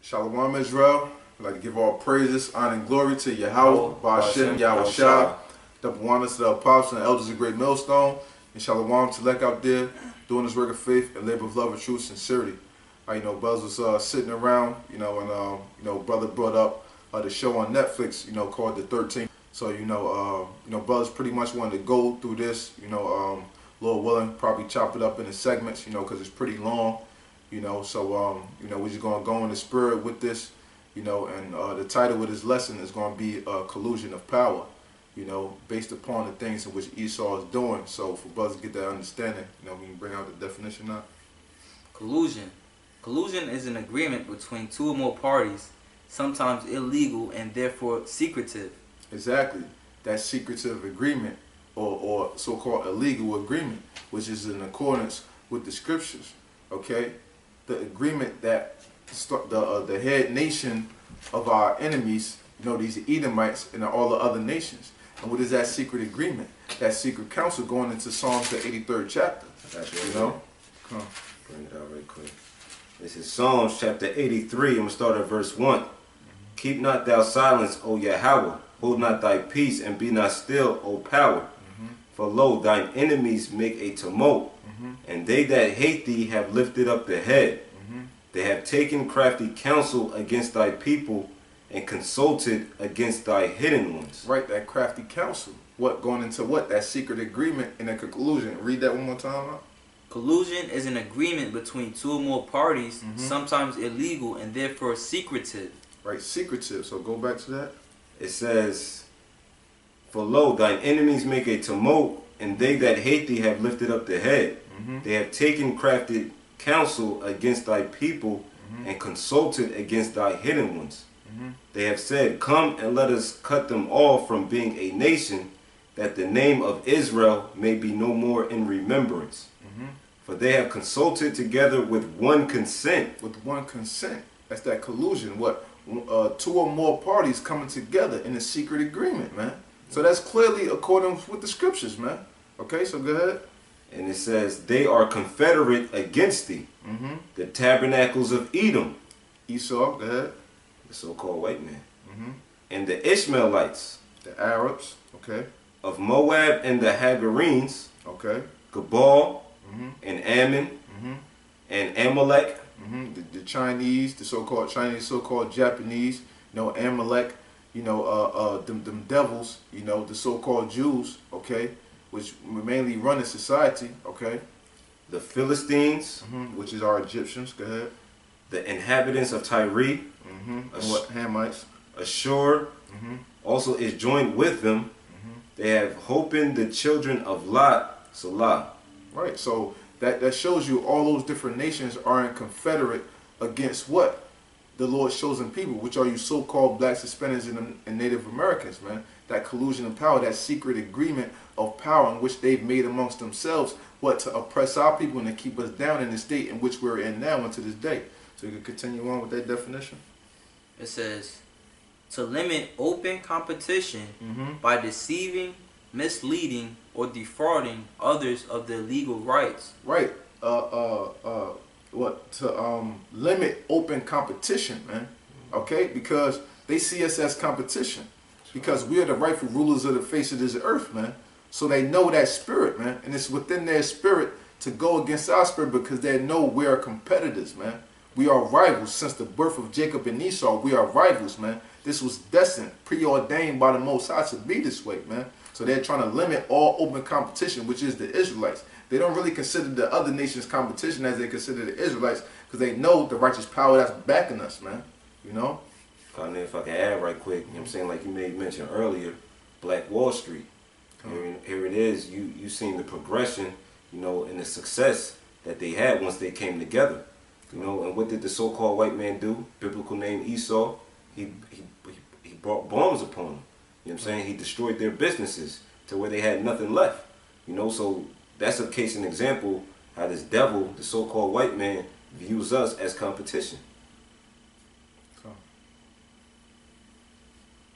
Shalom Israel. I'd like to give all praises, honor, and glory to YAHAWAH, BAHASHAM, YAHAWASHI, double honors to the apostles and elders of Great Millstone, and Shalom to Lek out there doing this work of faith and labor of love and true sincerity. Brothers was sitting around, and brother brought up the show on Netflix, called The 13th. So brothers pretty much wanted to go through this, Lord willing, probably chop it up into segments, because it's pretty long. We're just going to go in the spirit with this, and the title of this lesson is going to be Collusion of Power, based upon the things in which Esau is doing. So for brothers to get that understanding, we can bring out the definition now. Collusion. Collusion is an agreement between two or more parties, sometimes illegal and therefore secretive. Exactly. That secretive agreement or so-called illegal agreement, which is in accordance with the scriptures, okay? The agreement that the head nation of our enemies, these Edomites and all the other nations. And what is that secret agreement? That secret counsel going into Psalms the 83rd chapter. Come on. Bring it out right quick. This is Psalms chapter 83. I'm going to start at verse 1. Keep not thou silence, O YAHAWAH. Hold not thy peace, and be not still, O power. For lo, thine enemies make a tumult, and they that hate thee have lifted up the head. They have taken crafty counsel against thy people, and consulted against thy hidden ones. Right, that crafty counsel. What, going into what? That secret agreement and a conclusion. Read that one more time out. Collusion is an agreement between two or more parties, sometimes illegal and therefore secretive. Right, secretive. So go back to that. It says, for lo, thine enemies make a tumult, and they that hate thee have lifted up the head. They have taken crafty counsel against thy people, and consulted against thy hidden ones. They have said, come and let us cut them off from being a nation, that the name of Israel may be no more in remembrance. For they have consulted together with one consent. With one consent. That's that collusion. What? Two or more parties coming together in a secret agreement, man. So that's clearly according with the scriptures, man. Okay, so go ahead. And it says, they are confederate against thee. The tabernacles of Edom. Esau, go ahead. The so-called white man. And the Ishmaelites. The Arabs, okay. Of Moab and the Hagarenes. Okay. Gebal and Ammon and Amalek. The Chinese, the so-called Chinese, so-called Japanese, Amalek, them devils, the so-called Jews, okay, which mainly run the society, okay. The Philistines, which is our Egyptians, go ahead. The inhabitants of Tyre, and what, Hamites. Ashur also is joined with them. They have holpen the children of Lot, Salah. Right, so that shows you all those different nations are in confederate against what? The Lord's chosen people, which are you so-called blacks, Hispanics, and Native Americans, man. That collusion of power, that secret agreement of power in which they've made amongst themselves, what, to oppress our people and to keep us down in the state in which we're in now and to this day. So you can continue on with that definition. It says, to limit open competition by deceiving, misleading, or defrauding others of their legal rights. Right. To limit open competition, man. Okay? Because they see us as competition. Because we are the rightful rulers of the face of this earth, man. So they know that spirit, man. And it's within their spirit to go against our spirit because they know we are competitors, man. We are rivals. Since the birth of Jacob and Esau, we are rivals, man. This was destined, preordained by the Most High to be this way, man. So they're trying to limit all open competition, which is the Israelites. They don't really consider the other nations competition as they consider the Israelites because they know the righteous power that's backing us, man. If I can add right quick, I'm saying, like you made mention earlier, Black Wall Street. Here it is. You seen the progression, and the success that they had once they came together. And what did the so-called white man do? Biblical name Esau. He brought bombs upon them. He destroyed their businesses to where they had nothing left. So that's a case and example how this devil, the so-called white man, views us as competition.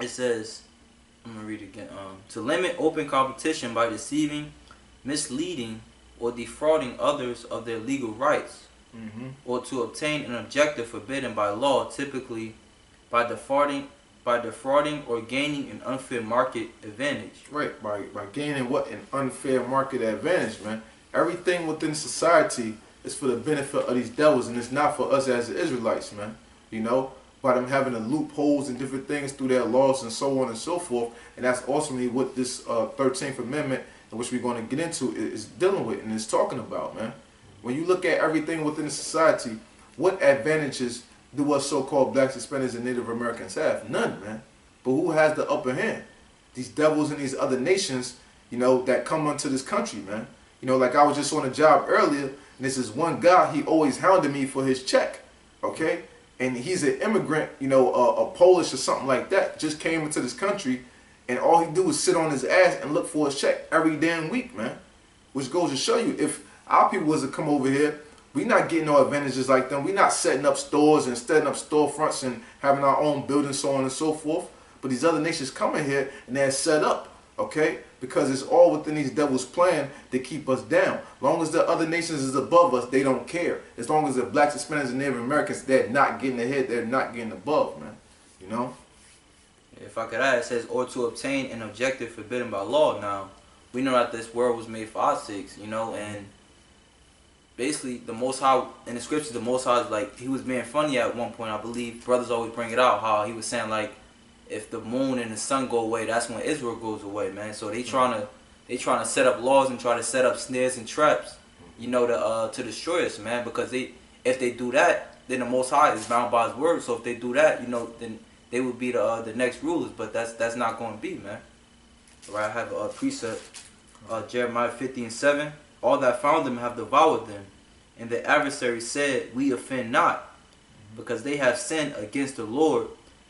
It says, I'm going to read it again. To limit open competition by deceiving, misleading, or defrauding others of their legal rights. or to obtain an objective forbidden by law, typically by defrauding or gaining an unfair market advantage. Right, by gaining what? An unfair market advantage, man. Everything within society is for the benefit of these devils, and it's not for us as the Israelites, man. You know, by them having the loopholes and different things through their laws and so on and so forth. And that's ultimately what this 13th Amendment, in which we're going to get into, is dealing with and is talking about, man. When you look at everything within the society, what advantages do us so-called blacks, Hispanics, and Native Americans have? None, man. But who has the upper hand? These devils and these other nations, you know, that come onto this country, man. You know, like I was just on a job earlier, and this is one guy, he always hounded me for his check, okay? And he's an immigrant, you know, a Polish or something like that, just came into this country, and all he do is sit on his ass and look for his check every damn week, man. Which goes to show you, if our people was to come over here, we not getting no advantages like them. We not setting up stores and setting up storefronts and having our own buildings, so on and so forth. But these other nations coming here and they're set up, okay? Because it's all within these devils' plan to keep us down. As long as the other nations is above us, they don't care. As long as the blacks, Hispanics, and Native Americans, they're not getting ahead, they're not getting above, man. You know? If I could add, it says, or to obtain an objective forbidden by law. Now, we know that this world was made for our sakes, you know, and basically the Most High, in the scriptures, the Most High, like, he was being funny at one point, I believe. Brothers always bring it out, how he was saying, like, if the moon and the sun go away, that's when Israel goes away, man. So they trying to set up laws and try to set up snares and traps, you know, to destroy us, man. Because if they do that, then the Most High is bound by His word. So if they do that, you know, then they would be the next rulers. But that's not going to be, man. All right, I have a precept, Jeremiah 50:7. All that found them have devoured them, and the adversary said, we offend not, because they have sinned against the Lord,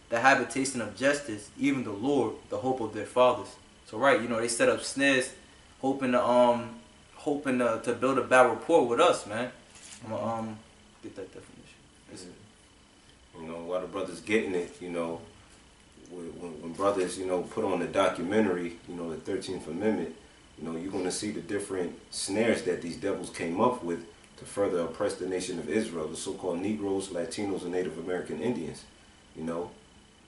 the habitation of justice, even the Lord, the hope of their fathers. So right, you know, they set up snares, hoping to build a bad rapport with us, man. I'm gonna get that definition. You know, while the brothers getting it, you know, when brothers, you know, put on the documentary, you know, the 13th Amendment, you know, you're gonna see the different snares that these devils came up with to further oppress the nation of Israel, the so-called Negroes, Latinos, and Native American Indians. You know.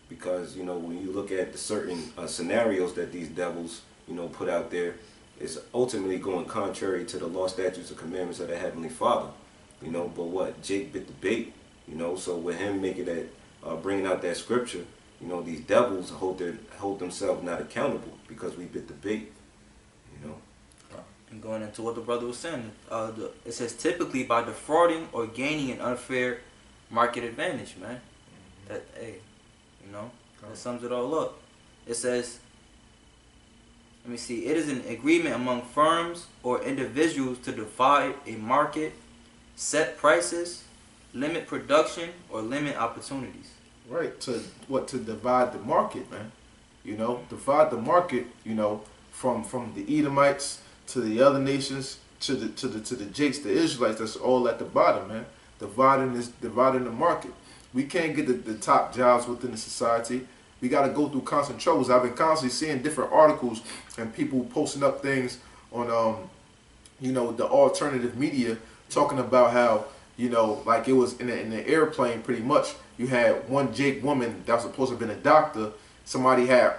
Because, you know, when you look at the certain scenarios that these devils, you know, put out there, it's ultimately going contrary to the law, statutes, and commandments of the Heavenly Father. You know, but what? Jake bit the bait, you know, so with him making that, bringing out that scripture, you know, these devils hold themselves not accountable because we bit the bait, you know. And going into what the brother was saying, it says typically by defrauding or gaining an unfair market advantage, man. That, hey. You know, that sums it all up. It says, let me see, it is an agreement among firms or individuals to divide a market, set prices, limit production, or limit opportunities. Right, to divide the market, man. You know, divide the market, you know, from the Edomites to the other nations to the Jakes, the Israelites, that's all at the bottom, man. Dividing the market. We can't get the top jobs within the society. We got to go through constant troubles. I've been constantly seeing different articles and people posting up things on, you know, the alternative media talking about how, you know, like it was in the airplane pretty much. You had one Jake woman that was supposed to have been a doctor. Somebody had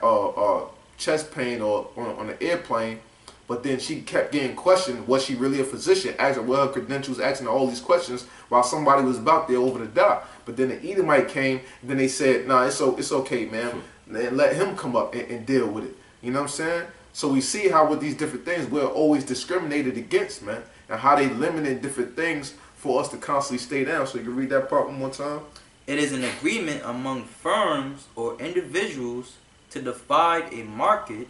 chest pain or on the airplane. But then she kept getting questioned, was she really a physician? Asking what her credentials, asking all these questions while somebody was about there over to die. But then the Edomite came, and then they said, nah, it's okay, man. And let him come up and deal with it. You know what I'm saying? So we see how with these different things, we're always discriminated against, man. And how they limited different things for us to constantly stay down. So you can read that part one more time. It is an agreement among firms or individuals to divide a market,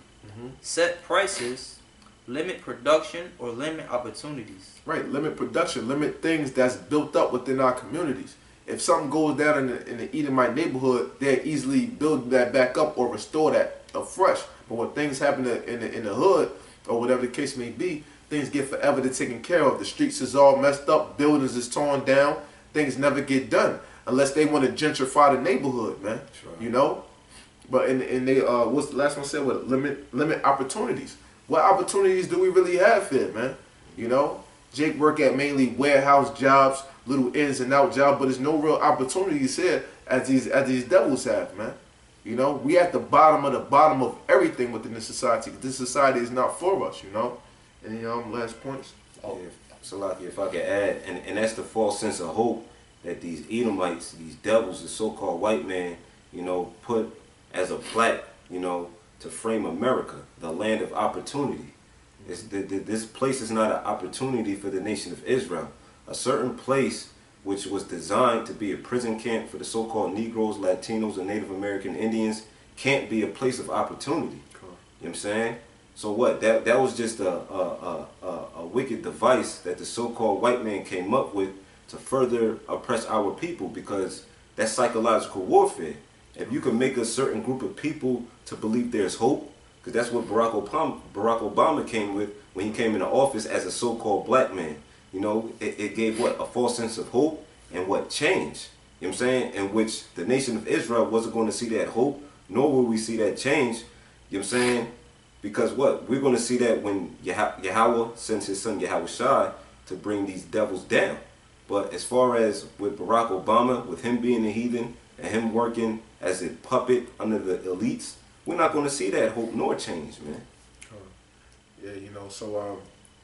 set prices, limit production, or limit opportunities. Right, limit production, limit things that's built up within our communities. If something goes down in the Edomite neighborhood, they'll easily build that back up or restore that afresh. But when things happen in the hood, or whatever the case may be, things get forever to taken care of. The streets is all messed up, buildings is torn down, things never get done. Unless they want to gentrify the neighborhood, man. Right. You know? But and they what's the last one said? What, limit opportunities. What opportunities do we really have here, man? You know, Jake work at mainly warehouse jobs, little ins and outs, y'all, but there's no real opportunities here as these devils have, man. You know, we at the bottom of everything within this society. This society is not for us, you know. Any last points? Oh, Salaki, if I could add, and that's the false sense of hope that these Edomites, these devils, the so-called white man, you know, put as a plaque, you know, to frame America, the land of opportunity. This place is not an opportunity for the nation of Israel. A certain place which was designed to be a prison camp for the so-called Negroes, Latinos, and Native American Indians can't be a place of opportunity. Cool. You know what I'm saying? So what? That was just a wicked device that the so-called white man came up with to further oppress our people, because that's psychological warfare. If you can make a certain group of people to believe there's hope, because that's what Barack Obama came with when he came into office as a so-called black man. You know, it gave what? A false sense of hope and what? Change. You know what I'm saying? In which the nation of Israel wasn't going to see that hope, nor will we see that change. You know what I'm saying? Because what? We're going to see that when Yahawah sends his son YAHAWASHI to bring these devils down. But as far as with Barack Obama, with him being a heathen and him working as a puppet under the elites, we're not going to see that hope nor change, man. Yeah, you know, so,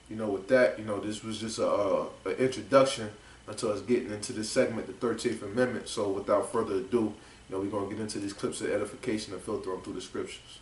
you know, with that, you know, this was just an introduction to us getting into this segment, the 13th Amendment. So without further ado, you know, we're going to get into these clips of edification and filter them through the scriptures.